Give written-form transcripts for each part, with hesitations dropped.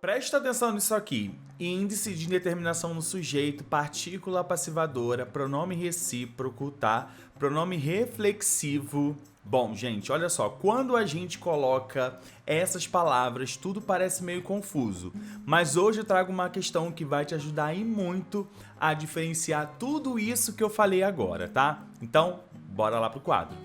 Presta atenção nisso aqui. Índice de indeterminação no sujeito, partícula passivadora, pronome recíproco, tá? Pronome reflexivo. Bom, gente, olha só. Quando a gente coloca essas palavras, tudo parece meio confuso. Mas hoje eu trago uma questão que vai te ajudar aí muito a diferenciar tudo isso que eu falei agora, tá? Então, bora lá pro quadro.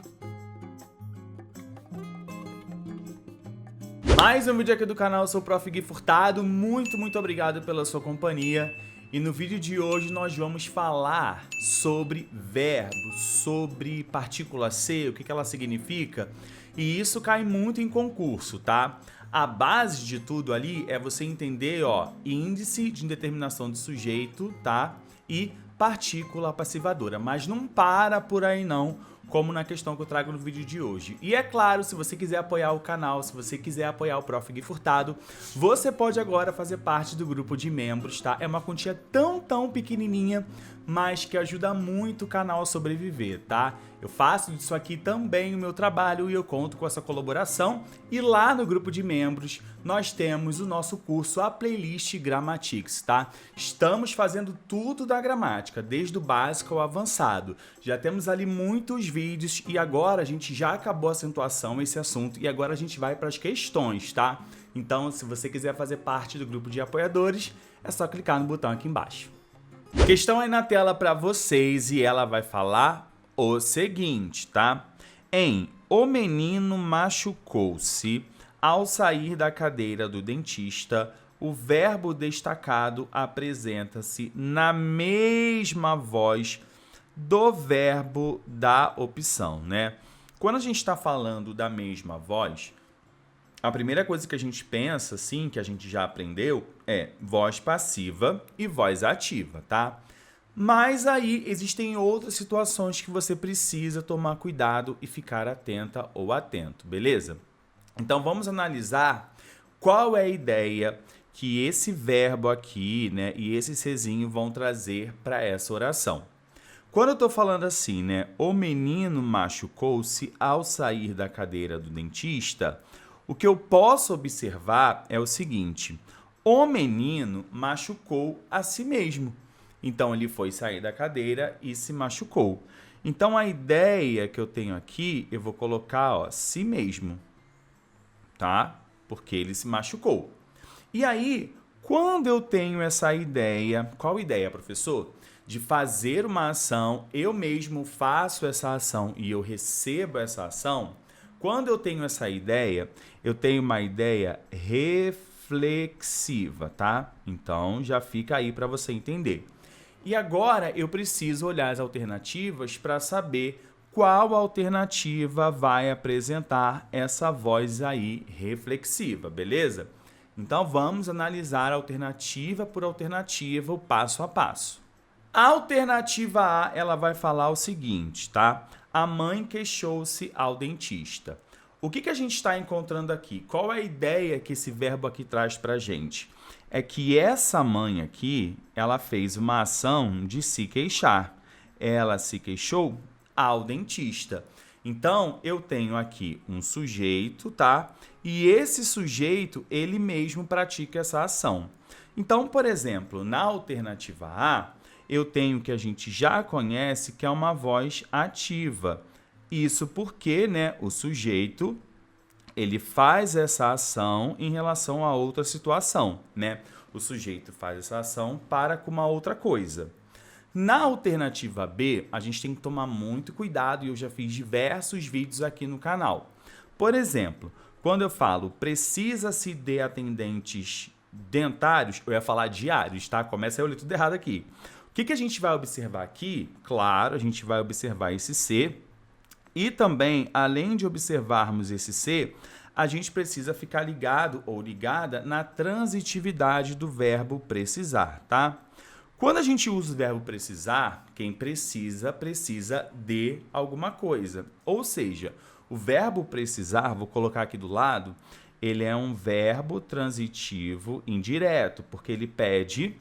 Mais um vídeo aqui do canal, eu sou o Prof. Gui Furtado, muito obrigado pela sua companhia. E no vídeo de hoje nós vamos falar sobre verbo, sobre partícula ser, o que ela significa. E isso cai muito em concurso, tá? A base de tudo ali é você entender, ó, índice de indeterminação de sujeito, tá? E partícula passivadora, mas não para por aí não, como na questão que eu trago no vídeo de hoje. E é claro, se você quiser apoiar o canal, se você quiser apoiar o Prof. Gui Furtado, você pode agora fazer parte do grupo de membros, tá? É uma quantia tão pequenininha, mas que ajuda muito o canal a sobreviver, tá? Eu faço disso aqui também o meu trabalho e eu conto com essa colaboração. E lá no grupo de membros, nós temos o nosso curso, a playlist Grammatics, tá? Estamos fazendo tudo da gramática, desde o básico ao avançado. Já temos ali muitos vídeos e agora a gente já acabou a acentuação, esse assunto, e agora a gente vai para as questões, tá? Então, se você quiser fazer parte do grupo de apoiadores, é só clicar no botão aqui embaixo. Questão aí na tela para vocês e ela vai falar o seguinte, tá? O menino machucou-se ao sair da cadeira do dentista, o verbo destacado apresenta-se na mesma voz do verbo da opção, né? Quando a gente está falando da mesma voz, a primeira coisa que a gente pensa, assim, que a gente já aprendeu, é voz passiva e voz ativa, tá? Mas aí existem outras situações que você precisa tomar cuidado e ficar atenta ou atento, beleza? Então vamos analisar qual é a ideia que esse verbo aqui, né, e esse sezinho vão trazer para essa oração. Quando eu tô falando assim, né, o menino machucou-se ao sair da cadeira do dentista, o que eu posso observar é o seguinte: o menino machucou a si mesmo. Então, ele foi sair da cadeira e se machucou. Então, a ideia que eu tenho aqui, eu vou colocar, ó, si mesmo, tá? Porque ele se machucou. E aí, quando eu tenho essa ideia, qual ideia, professor? De fazer uma ação, eu mesmo faço essa ação e eu recebo essa ação. Quando eu tenho essa ideia, eu tenho uma ideia reflexiva, tá? Então, já fica aí para você entender. E agora eu preciso olhar as alternativas para saber qual alternativa vai apresentar essa voz aí reflexiva, beleza? Então vamos analisar alternativa por alternativa, o passo a passo. A alternativa A, ela vai falar o seguinte, tá? A mãe queixou-se ao dentista. O que a gente está encontrando aqui? Qual é a ideia que esse verbo aqui traz para a gente? É que essa mãe aqui, ela fez uma ação de se queixar. Ela se queixou ao dentista. Então, eu tenho aqui um sujeito, tá? E esse sujeito, ele mesmo pratica essa ação. Então, por exemplo, na alternativa A, eu tenho o que a gente já conhece, que é uma voz ativa. Isso porque, né, o sujeito, ele faz essa ação em relação a outra situação, né? O sujeito faz essa ação para com uma outra coisa. Na alternativa B, a gente tem que tomar muito cuidado e eu já fiz diversos vídeos aqui no canal. Por exemplo, quando eu falo precisa-se de atendentes dentários, eu ia falar diários, tá? Começa a eu ler tudo errado aqui. O que a gente vai observar aqui? Claro, a gente vai observar esse ser. E também, além de observarmos esse ser, a gente precisa ficar ligado ou ligada na transitividade do verbo precisar, tá? Quando a gente usa o verbo precisar, quem precisa, precisa de alguma coisa. Ou seja, o verbo precisar, vou colocar aqui do lado, ele é um verbo transitivo indireto, porque ele pede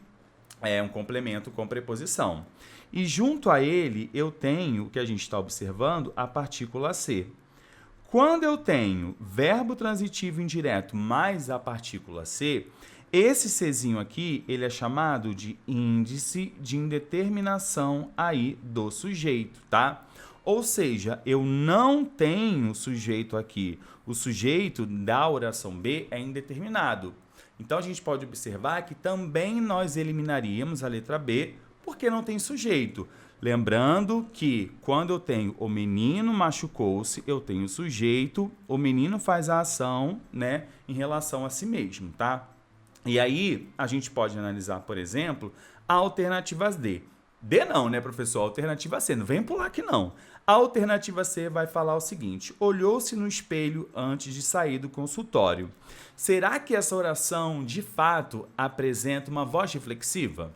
um complemento com preposição. E junto a ele, eu tenho, o que a gente está observando, a partícula ser. Quando eu tenho verbo transitivo indireto mais a partícula ser, Esse Czinho aqui, ele é chamado de índice de indeterminação aí do sujeito, tá? Ou seja, eu não tenho sujeito aqui. O sujeito da oração B é indeterminado. Então, a gente pode observar que também nós eliminaríamos a letra B porque não tem sujeito. Lembrando que quando eu tenho o menino machucou-se, eu tenho sujeito, o menino faz a ação, né, em relação a si mesmo, tá? E aí, a gente pode analisar, por exemplo, alternativas D. D não, né, professor? Alternativa C. Não vem pular aqui, não. A alternativa C vai falar o seguinte: olhou-se no espelho antes de sair do consultório. Será que essa oração, de fato, apresenta uma voz reflexiva?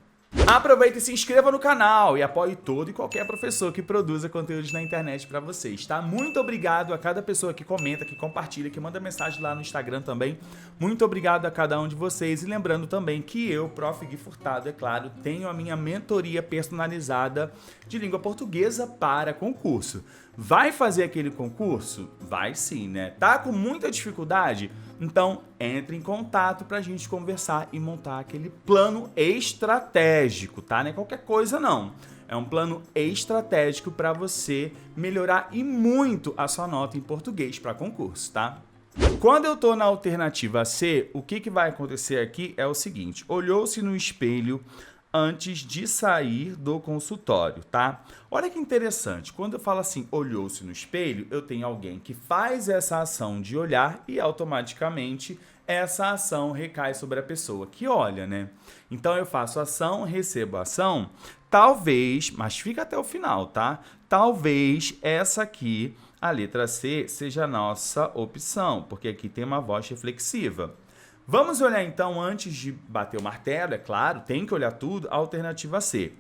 Aproveita e se inscreva no canal e apoie todo e qualquer professor que produza conteúdos na internet para vocês, tá? Muito obrigado a cada pessoa que comenta, que compartilha, que manda mensagem lá no Instagram também. Muito obrigado a cada um de vocês. E lembrando também que eu, Prof. Gui Furtado, é claro, tenho a minha mentoria personalizada de língua portuguesa para concurso. Vai fazer aquele concurso? Vai sim, né? Tá com muita dificuldade? Então, entre em contato pra gente conversar e montar aquele plano estratégico, tá? Não é qualquer coisa, não. É um plano estratégico para você melhorar e muito a sua nota em português para concurso, tá? Quando eu tô na alternativa C, o que vai acontecer aqui é o seguinte: olhou-se no espelho antes de sair do consultório, tá? Olha que interessante, quando eu falo assim, olhou-se no espelho, eu tenho alguém que faz essa ação de olhar e automaticamente essa ação recai sobre a pessoa que olha, né? Então eu faço ação, recebo ação, talvez, mas fica até o final, tá? Talvez essa aqui, a letra C, seja a nossa opção, porque aqui tem uma voz reflexiva. Vamos olhar então, antes de bater o martelo, é claro, tem que olhar tudo, a alternativa C.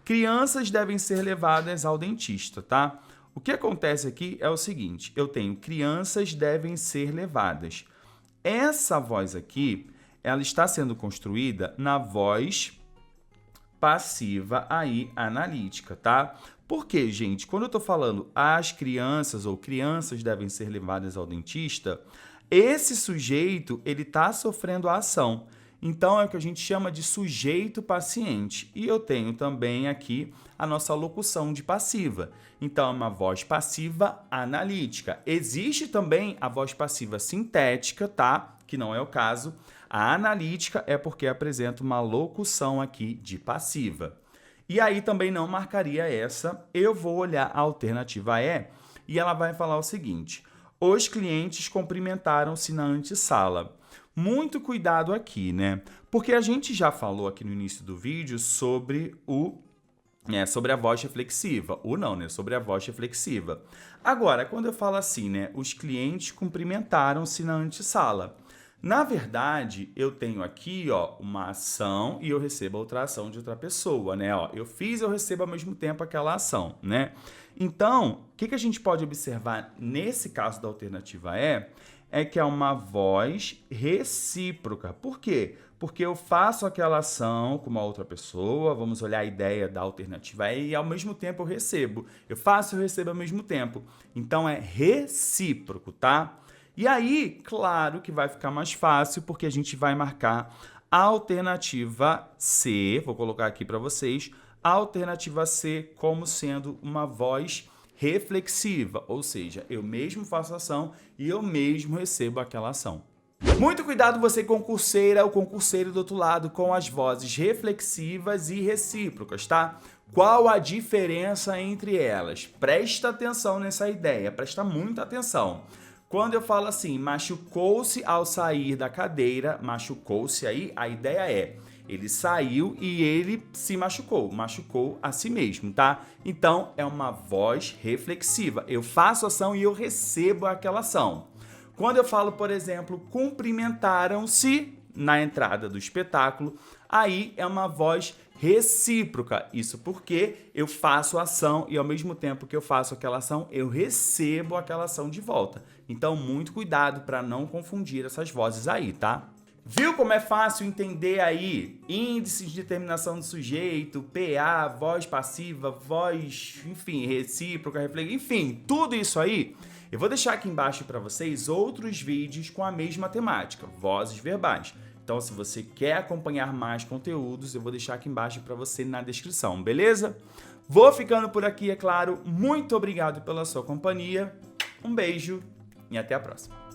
Crianças devem ser levadas ao dentista, tá? O que acontece aqui é o seguinte: eu tenho crianças devem ser levadas. Essa voz aqui, ela está sendo construída na voz passiva aí analítica, tá? Por quê, gente? Quando eu tô falando as crianças ou crianças devem ser levadas ao dentista, esse sujeito, ele está sofrendo a ação. Então, é o que a gente chama de sujeito paciente. E eu tenho também aqui a nossa locução de passiva. Então, é uma voz passiva analítica. Existe também a voz passiva sintética, tá? Que não é o caso. A analítica é porque apresenta uma locução aqui de passiva. E aí também não marcaria essa. Eu vou olhar a alternativa E e ela vai falar o seguinte: os clientes cumprimentaram-se na antessala. Muito cuidado aqui, né? Porque a gente já falou aqui no início do vídeo sobre sobre a voz reflexiva. Ou não, né? Sobre a voz reflexiva. Agora, quando eu falo assim, né? Os clientes cumprimentaram-se na antessala. Na verdade, eu tenho aqui, ó, uma ação e eu recebo outra ação de outra pessoa, né? Ó, eu fiz, eu recebo ao mesmo tempo aquela ação, né? Então, o que a gente pode observar nesse caso da alternativa E é que é uma voz recíproca. Por quê? Porque eu faço aquela ação com uma outra pessoa, vamos olhar a ideia da alternativa E, e ao mesmo tempo eu recebo. Eu faço e eu recebo ao mesmo tempo. Então, é recíproco, tá? E aí, claro que vai ficar mais fácil, porque a gente vai marcar a alternativa C, vou colocar aqui para vocês, a alternativa C como sendo uma voz reflexiva, ou seja, eu mesmo faço a ação e eu mesmo recebo aquela ação. Muito cuidado você concurseira ou concurseiro do outro lado com as vozes reflexivas e recíprocas, tá? Qual a diferença entre elas? Presta atenção nessa ideia, presta muita atenção. Quando eu falo assim, machucou-se ao sair da cadeira, machucou-se aí, a ideia é, ele saiu e ele se machucou a si mesmo, tá? Então, é uma voz reflexiva. Eu faço ação e eu recebo aquela ação. Quando eu falo, por exemplo, cumprimentaram-se na entrada do espetáculo, aí é uma voz recíproca. Isso porque eu faço a ação e ao mesmo tempo que eu faço aquela ação, eu recebo aquela ação de volta. Então, muito cuidado para não confundir essas vozes aí, tá? Viu como é fácil entender aí índice de determinação do sujeito, PA, voz passiva, voz, enfim, recíproca, reflexiva, enfim, tudo isso aí? Eu vou deixar aqui embaixo para vocês outros vídeos com a mesma temática, vozes verbais. Então, se você quer acompanhar mais conteúdos, eu vou deixar aqui embaixo para você na descrição, beleza? Vou ficando por aqui, é claro. Muito obrigado pela sua companhia. Um beijo e até a próxima.